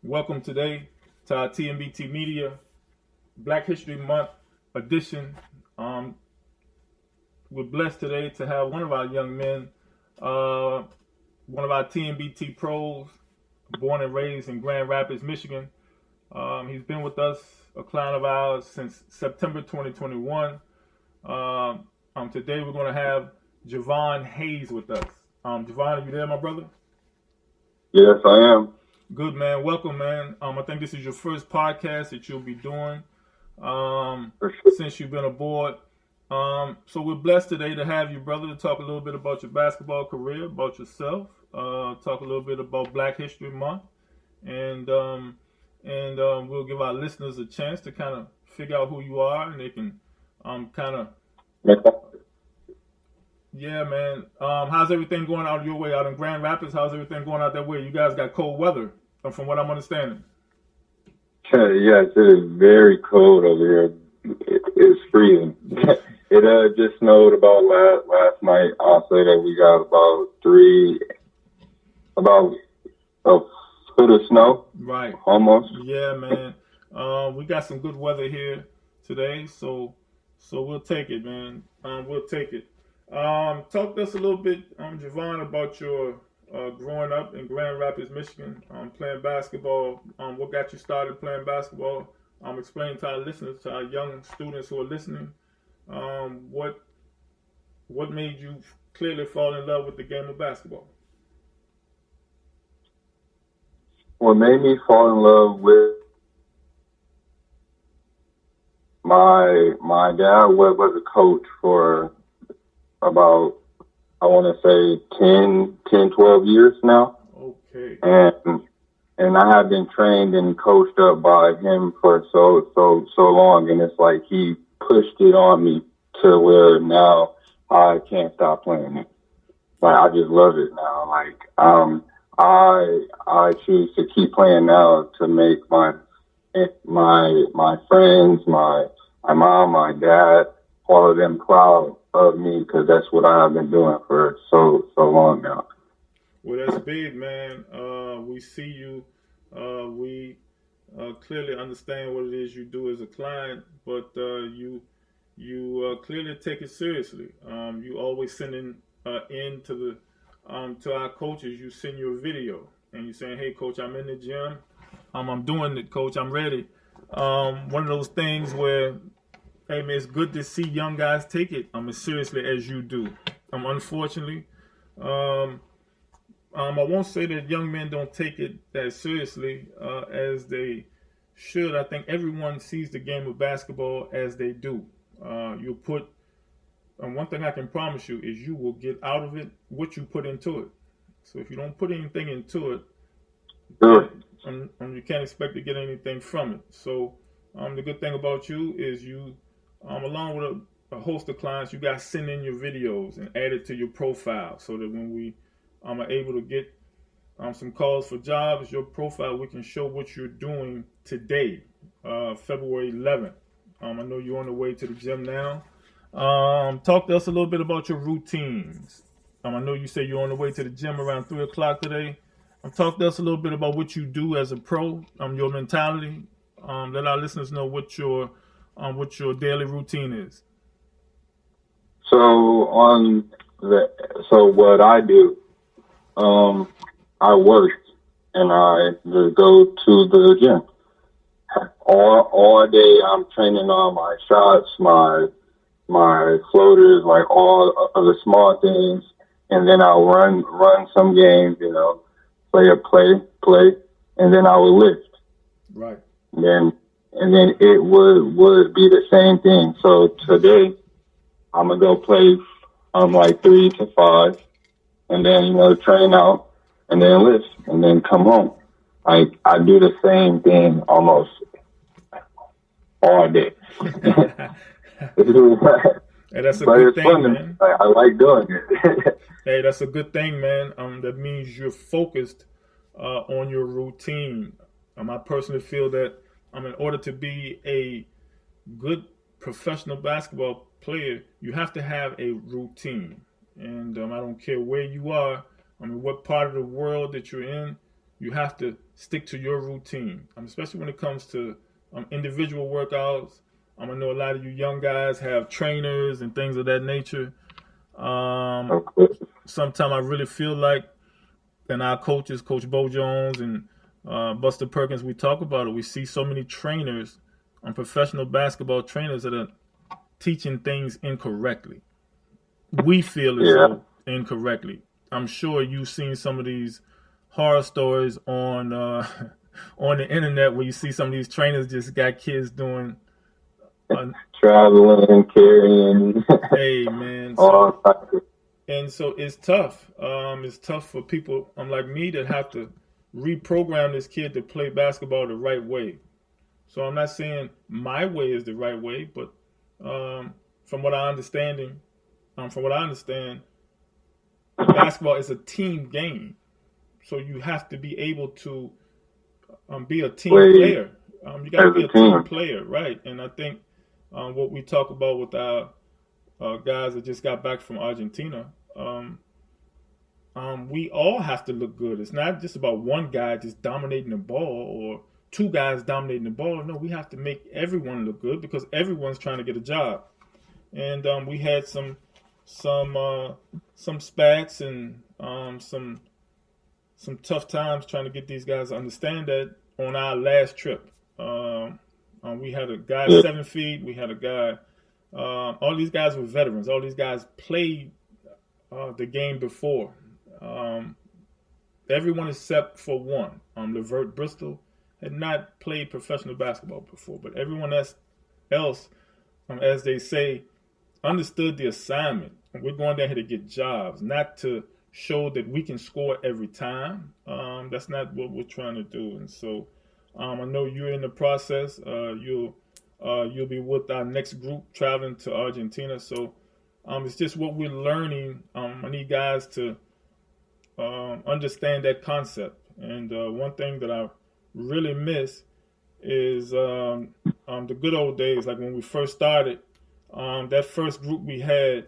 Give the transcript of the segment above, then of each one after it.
Welcome today to our TMBT Media Black History Month edition. We're blessed today to have one of our young men, one of our TMBT pros, born and raised in Grand Rapids, Michigan. He's been with us, a client of ours, since September 2021. Today we're going to have Javon Hayes with us. Jvaun, are you there, my brother? Yes, I am. Good, man. Welcome, man. I think this is your first podcast that you'll be doing since you've been aboard. So we're blessed today to have you, brother, to talk a little bit about your basketball career, about yourself, talk a little bit about Black History Month, and we'll give our listeners a chance to kind of figure out who you are, and they can kind of. Yeah, man. How's everything going out your way out in Grand Rapids? How's everything going out that way? You guys got cold weather, from what I'm understanding. Yes, it is very cold over here. It's freezing. It just snowed about last night. I'll say that we got about a foot of snow. Right. Almost. Yeah, man. We got some good weather here today, so we'll take it, man. We'll take it. Talk to us a little bit, Jvaun, about your growing up in Grand Rapids, Michigan, playing basketball. What got you started playing basketball? Explain to our listeners, to our young students who are listening, what made you clearly fall in love with the game of basketball? What made me fall in love with my dad was a coach for about, I want to say 10, 12 years now. Okay. And I have been trained and coached up by him for so long, and it's like he pushed it on me to where now I can't stop playing it. Like, I just love it now. Like, I choose to keep playing now to make my friends, my mom, my dad, all of them proud of me, because that's what I have been doing for so long now. Well, that's big, man. We see you. We clearly understand what it is you do as a client, but you clearly take it seriously. You always send in to our coaches. You send your video, and you saying, "Hey, coach, I'm in the gym. I'm doing it, coach. I'm ready." One of those things where, hey, man, it's good to see young guys take it as seriously as you do. Unfortunately, I won't say that young men don't take it that seriously as they should. I think everyone sees the game of basketball as they do. You put, and one thing I can promise you is you will get out of it what you put into it. So if you don't put anything into it, Sure. You can't expect to get anything from it. So the good thing about you is you, along with a host of clients, you guys send in your videos and add it to your profile, so that when we are able to get some calls for jobs, your profile, we can show what you're doing today, February 11th. I know you're on the way to the gym now. Talk to us a little bit about your routines. I know you say you're on the way to the gym around 3 o'clock today. Talk to us a little bit about what you do as a pro, your mentality. Let our listeners know what your daily routine is. So what I do, I work and I just go to the gym. All day I'm training on my shots, my floaters, like all of the small things, and then I'll run some games, play, and then I will lift. Right. And then it would be the same thing. So today I'm gonna go play like 3 to 5, and then train out, and then lift, and then come home. I do the same thing almost all day. Hey, that's a good thing, fun, man. I like doing it. Hey, that's a good thing, man. That means you're focused on your routine. I personally feel that in order to be a good professional basketball player, you have to have a routine. And I don't care where you are, what part of the world that you're in, you have to stick to your routine, especially when it comes to individual workouts. I know a lot of you young guys have trainers and things of that nature. Sometimes I really feel like, and our coaches, Coach Bo Jones and Buster Perkins, we talk about it. We see so many trainers, professional basketball trainers, that are teaching things incorrectly. We feel as though incorrectly. I'm sure you've seen some of these horror stories on the internet where you see some of these trainers just got kids doing traveling, carrying. Hey man, and so it's tough. It's tough for people like me that have to reprogram this kid to play basketball the right way. So I'm not saying my way is the right way, but from what I understand, basketball is a team game. So you have to be able to be a team player. You got to be a team player, right? And I think what we talk about with our guys that just got back from Argentina, we all have to look good. It's not just about one guy just dominating the ball or two guys dominating the ball. No, we have to make everyone look good because everyone's trying to get a job. And we had some spats and some tough times trying to get these guys to understand that on our last trip. We had a guy 7 feet. We had a guy. All these guys were veterans. All these guys played the game before. Everyone except for one. Levert Bristol had not played professional basketball before, but everyone else, as they say, understood the assignment. We're going down here to get jobs, not to show that we can score every time. That's not what we're trying to do. And so I know you're in the process. You'll be with our next group traveling to Argentina. So it's just what we're learning. I need guys to understand that concept. And one thing that I really miss is the good old days, like when we first started. That first group we had,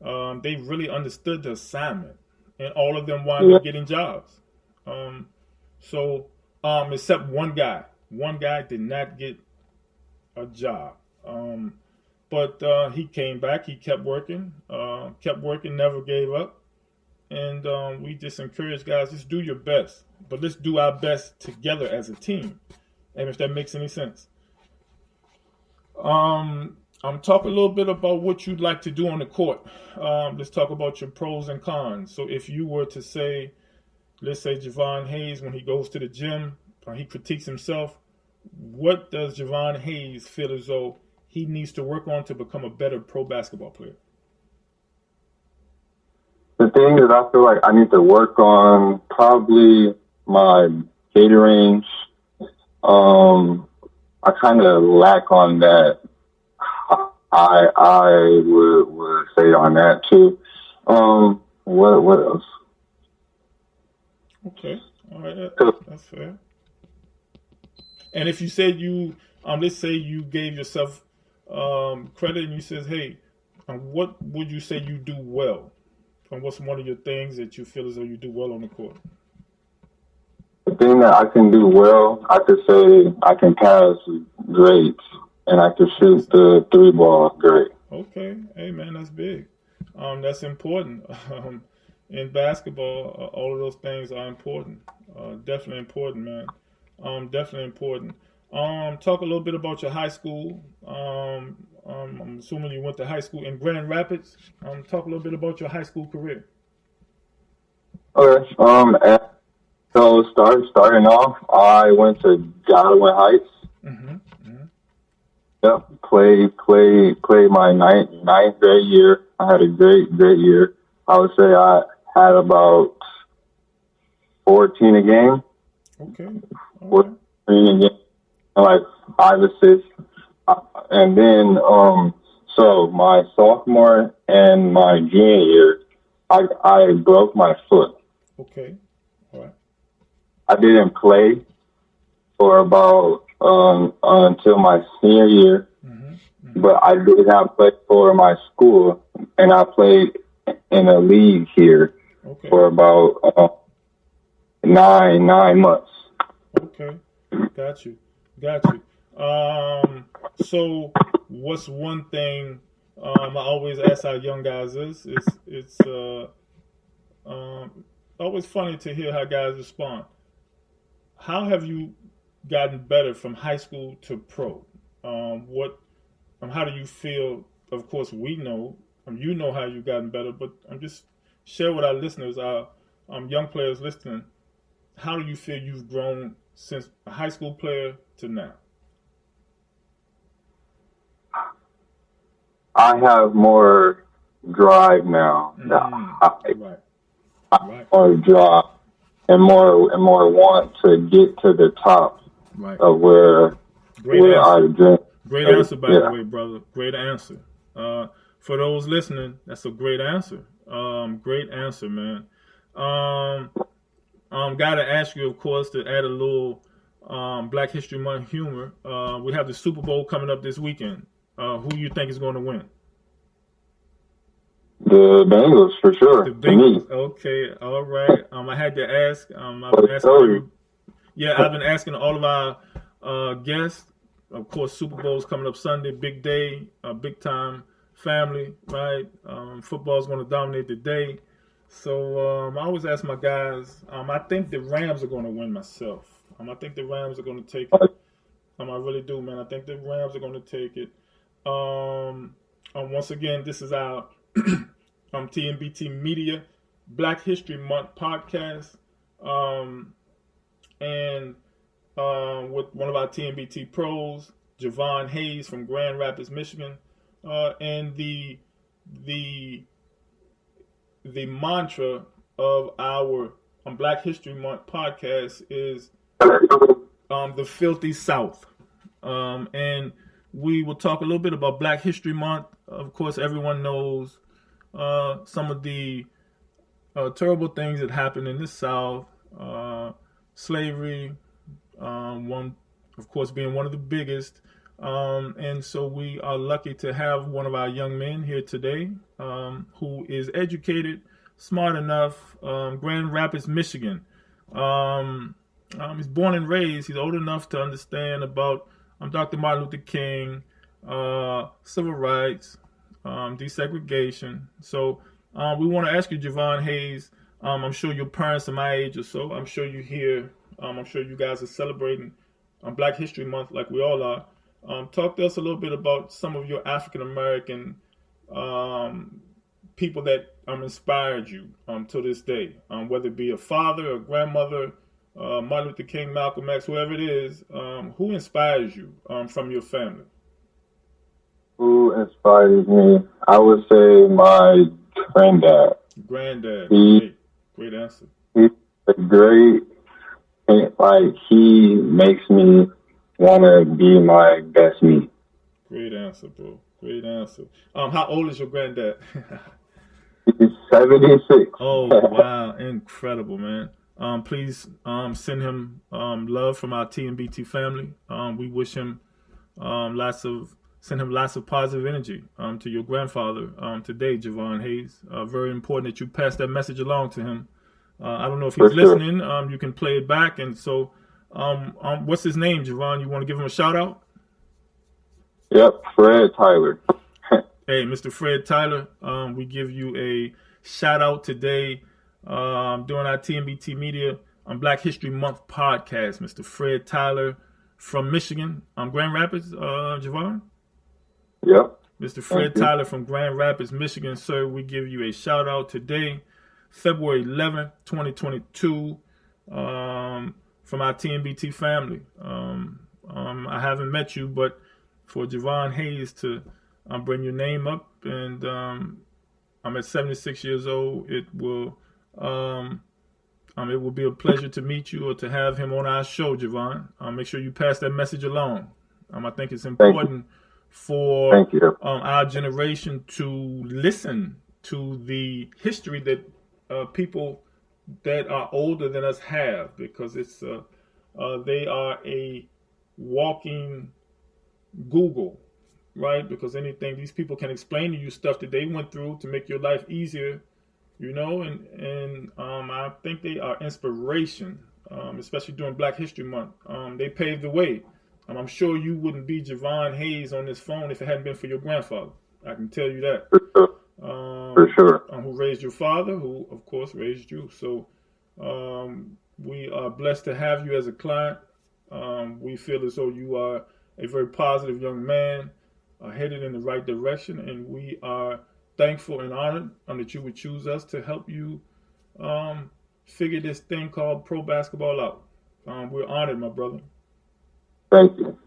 they really understood the assignment, and all of them wound up getting jobs. Except one guy. One guy did not get a job. But he came back. He kept working, never gave up. And we just encourage guys, just do your best. But let's do our best together as a team. And if that makes any sense. Talk a little bit about what you'd like to do on the court. Let's talk about your pros and cons. So if you were to say, let's say Javon Hayes, when he goes to the gym, he critiques himself, what does Javon Hayes feel as though he needs to work on to become a better pro basketball player? The thing is, I feel like I need to work on probably my data range. I kind of lack on that. I would say on that too. What else? Okay, all right, that's fair. And if you said let's say you gave yourself credit and you said, hey, what would you say you do well? And what's one of your things that you feel as though you do well on the court? The thing that I can do well, I could say I can pass great, and I can shoot the 3-ball great. Okay, hey man, that's big. That's important. In basketball, all of those things are important. Definitely important, man. Definitely important. Talk a little bit about your high school. I'm assuming you went to high school in Grand Rapids. Talk a little bit about your high school career. Okay. So starting off, I went to Godwin Heights. Mm-hmm. Yep. Played my ninth grade year. I had a great year. I would say I had about 14 a game. Okay. 14 a game. Like 5 assists. And then, so my sophomore and my junior year, I broke my foot. Okay. All right. I didn't play for about until my senior year, but I did have play for my school, and I played in a league here for about nine months. Okay, got you. So what's one thing I always ask our young guys is it's always funny to hear how guys respond. How have you gotten better from high school to pro? What how do you feel? Of course, we know you know how you've gotten better, but I'm just share with our listeners, our young players listening. How do you feel you've grown since a high school player to now? I have more drive now. Right. More drive and more want to get to the top of where I dream. Great answer, by the way, brother. Great answer. For those listening, that's a great answer. Great answer, man. Got to ask you, of course, to add a little Black History Month humor. We have the Super Bowl coming up this weekend. Who do you think is going to win? The Bengals, for sure. The Bengals. Okay, all right. I had to ask. I've been asking all of our guests. Of course, Super Bowl's coming up Sunday, big day, big time family, right? Football's going to dominate the day. So I always ask my guys. I think the Rams are going to win myself. I think the Rams are going to take it. I really do, man. I think the Rams are going to take it. Once again, this is our TNBT Media Black History Month podcast, and with one of our TNBT pros, Javon Hayes from Grand Rapids, Michigan, and the mantra of our Black History Month podcast is the Filthy South, and we will talk a little bit about Black History Month. Of course, everyone knows some of the terrible things that happened in the South, slavery, one, of course, being one of the biggest. And so we are lucky to have one of our young men here today who is educated, smart enough, Grand Rapids, Michigan. He's born and raised. He's old enough to understand about Dr. Martin Luther King, civil rights, desegregation. So we want to ask you, Javon Hayes, I'm sure your parents are my age or so. I'm sure you hear, I'm sure you guys are celebrating Black History Month like we all are. Talk to us a little bit about some of your African-American people that inspired you to this day, whether it be a father, a grandmother, Martin Luther King, Malcolm X, whoever it is. Who inspires you from your family? Who inspires me? I would say my granddad. Granddad. Great answer. He's a great, he makes me want to be my best me. Great answer, bro. Great answer. How old is your granddad? He's 76. Oh, wow. Incredible, man. Please send him love from our TNBT family. We wish him send him lots of positive energy to your grandfather today, Javon Hayes. Very important that you pass that message along to him. I don't know if he's listening. You can play it back. And so, what's his name, Jvaun? You want to give him a shout out? Yep, Fred Tyler. Hey, Mr. Fred Tyler, we give you a shout out today during our TNBT Media Black History Month podcast. Mr. Fred Tyler from Michigan, Grand Rapids, Jvaun? Yep. Mr. Fred Tyler from Grand Rapids, Michigan, sir, we give you a shout out today, February 11th, 2022, from our TNBT family. I haven't met you, but for Javon Hayes to bring your name up, and I'm at 76 years old, it will be a pleasure to meet you or to have him on our show, Jvaun. Make sure you pass that message along. I think it's important for our generation to listen to the history that people that are older than us have, because it's they are a walking Google, right? Because these people can explain to you stuff that they went through to make your life easier you know, and I think they are inspiration, especially during Black History Month. They paved the way. I'm sure you wouldn't be Javon Hayes on this phone if it hadn't been for your grandfather. I can tell you that. For sure. For sure. Who raised your father, who of course raised you. So we are blessed to have you as a client. We feel as though you are a very positive young man, headed in the right direction, and we are thankful and honored that you would choose us to help you figure this thing called pro basketball out. We're honored, my brother. Thank you.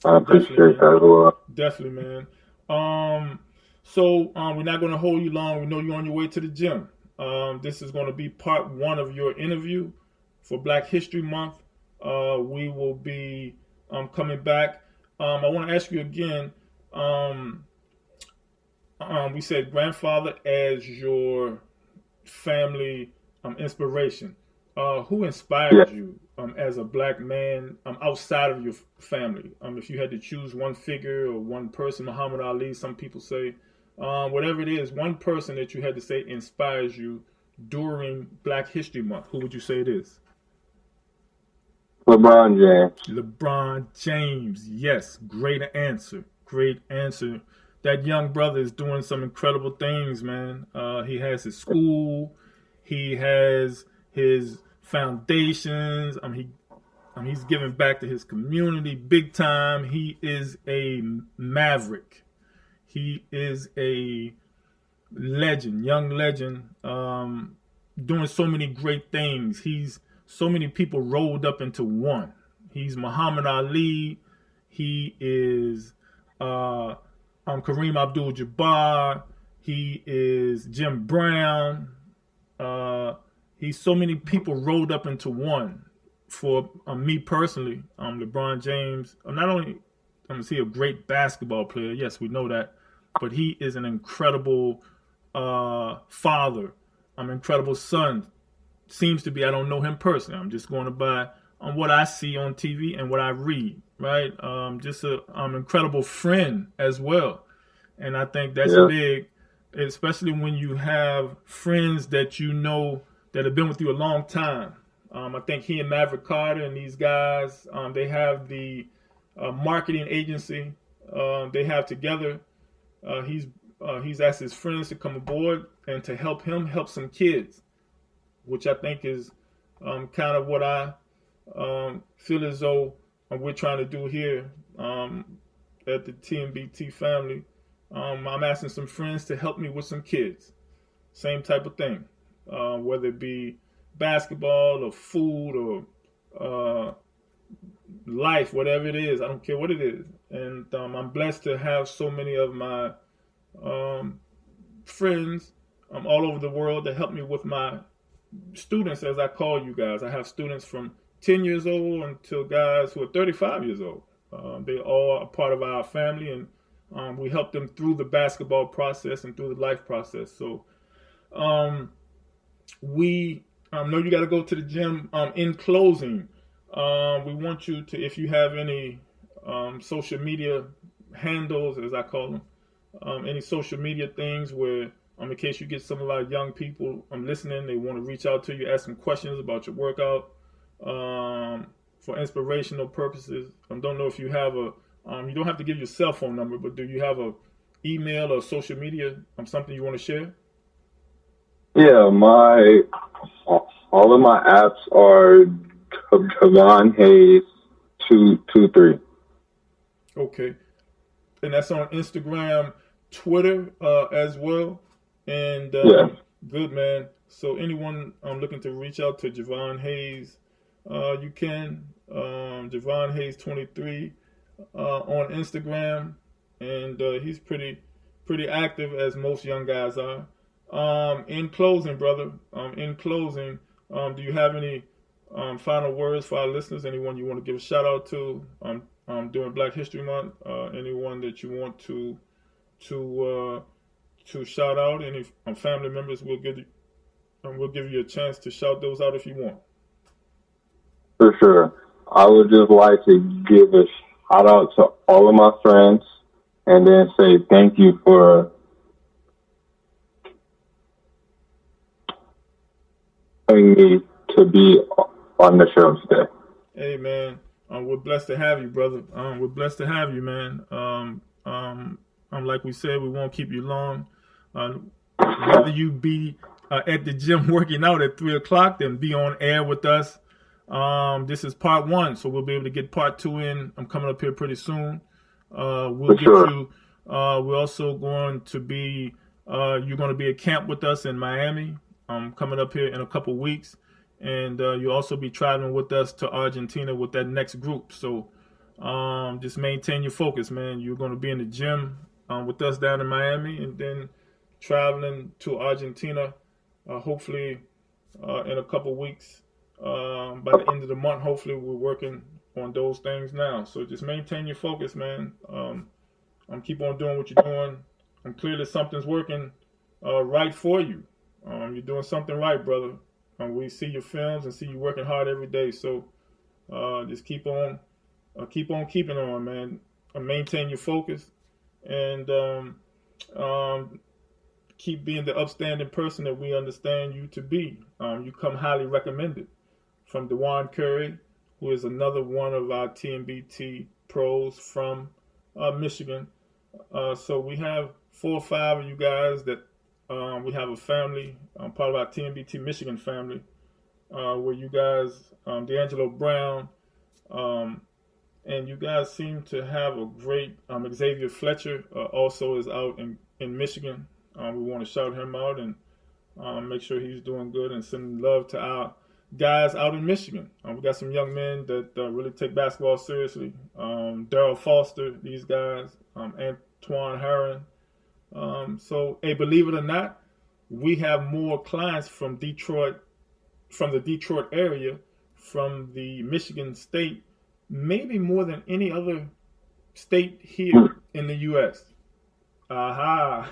I appreciate that a lot. Definitely, man. So we're not going to hold you long. We know you're on your way to the gym. This is going to be part 1 of your interview for Black History Month. We will be coming back. I want to ask you again. We said grandfather as your family inspiration. Who inspired you as a Black man outside of your family? If you had to choose one figure or one person, Muhammad Ali, some people say, whatever it is, one person that you had to say inspires you during Black History Month, who would you say it is? LeBron James. LeBron James. Yes, great answer. Great answer. That young brother is doing some incredible things, man. He has his school. He has his foundations. He's giving back to his community big time. He is a maverick. He is a legend, young legend, doing so many great things. He's so many people rolled up into one. He's Muhammad Ali. He is Kareem Abdul-Jabbar. He is Jim Brown. He's so many people rolled up into one. For me personally, LeBron James, not only is he a great basketball player, yes, we know that, but he is an incredible father, incredible son. Seems to be, I don't know him personally. I'm just going to by on what I see on TV and what I read, right? Just an incredible friend as well. And I think that's big, especially when you have friends that you know that have been with you a long time. I think he and Maverick Carter and these guys, they have the marketing agency they have together. He's asked his friends to come aboard and to help him help some kids, which I think is kind of what I feel as though we're trying to do here at the TMBT family. I'm asking some friends to help me with some kids. Same type of thing, whether it be basketball or food or life, whatever it is. I don't care what it is. And I'm blessed to have so many of my friends all over the world that help me with my students, as I call you guys. I have students from 10 years old until guys who are 35 years old. They all are part of our family, and we help them through the basketball process and through the life process. So we know you got to go to the gym. In closing, we want you to, if you have any social media handles, as I call them, any social media things where, in case you get some of our young people listening, they want to reach out to you, ask some questions about your workout for inspirational purposes. I don't know if you have a, you don't have to give your cell phone number, but do you have a email or social media, something you want to share? Yeah, all of my apps are Javon Hayes 223. Okay, and that's on Instagram, Twitter as well. And good, man. So anyone looking to reach out to Javon Hayes, you can. Javon Hayes 23 on Instagram, and he's pretty active, as most young guys are. In closing, brother, do you have any final words for our listeners? Anyone you want to give a shout out to during Black History Month? Anyone that you want to shout out? Any family members? We'll give you a chance to shout those out if you want. For sure. I would just like to give a shout out to all of my friends and then say thank you for allowing me to be on the show today. Hey, man, we're blessed to have you, brother. We're blessed to have you, man. Like we said, we won't keep you long. Rather you be at the gym working out at 3 o'clock than be on air with us. This is part 1, so we'll be able to get part 2 in. I'm coming up here pretty soon. We'll get you. We're also going to be, you're going to be at camp with us in Miami. Coming up here in a couple weeks. And you'll also be traveling with us to Argentina with that next group. So just maintain your focus, man. You're going to be in the gym with us down in Miami and then traveling to Argentina, hopefully in a couple weeks. By the end of the month, hopefully we're working on those things now. So just maintain your focus, man. Keep on doing what you're doing. Clearly something's working right for you. You're doing something right, brother. We see your films and see you working hard every day. So just keep on keeping on, man. Maintain your focus and keep being the upstanding person that we understand you to be. You come highly recommended from Jvaun Curry, who is another one of our TMBT pros from Michigan. So we have 4 or 5 of you guys that we have a family, part of our TMBT Michigan family, where you guys, D'Angelo Brown, and you guys seem to have a great, Xavier Fletcher also is out in Michigan. We want to shout him out and make sure he's doing good and send love to our guys out in Michigan. We got some young men that really take basketball seriously. Daryl Foster, these guys, Antoine Herron. So, hey, believe it or not, we have more clients from Detroit, from the Detroit area, from the Michigan state, maybe more than any other state here in the U.S. Aha.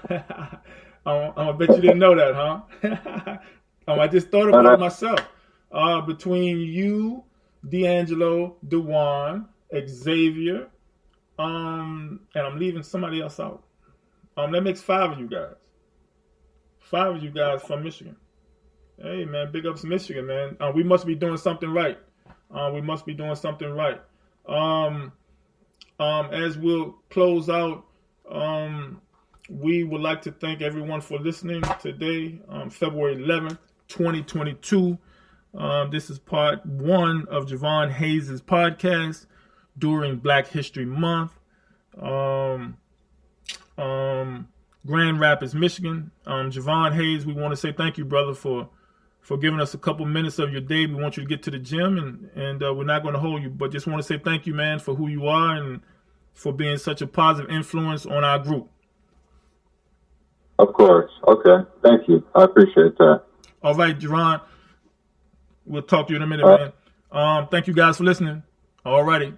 I bet you didn't know that, huh? I just thought about it myself. Between you, D'Angelo, Jvaun, Xavier, and I'm leaving somebody else out. That makes 5 of you guys. 5 of you guys from Michigan. Hey, man, big ups Michigan, man. We must be doing something right. As we'll close out, we would like to thank everyone for listening today, February 11th, 2022. This is part 1 of Javon Hayes' podcast during Black History Month. Grand Rapids, Michigan. Javon Hayes, we want to say thank you, brother, for giving us a couple minutes of your day. We want you to get to the gym, and we're not going to hold you, but just want to say thank you, man, for who you are and for being such a positive influence on our group. Of course. Okay. Thank you. I appreciate that. All right, Javon. We'll talk to you in a minute, man. Thank you guys for listening. All righty.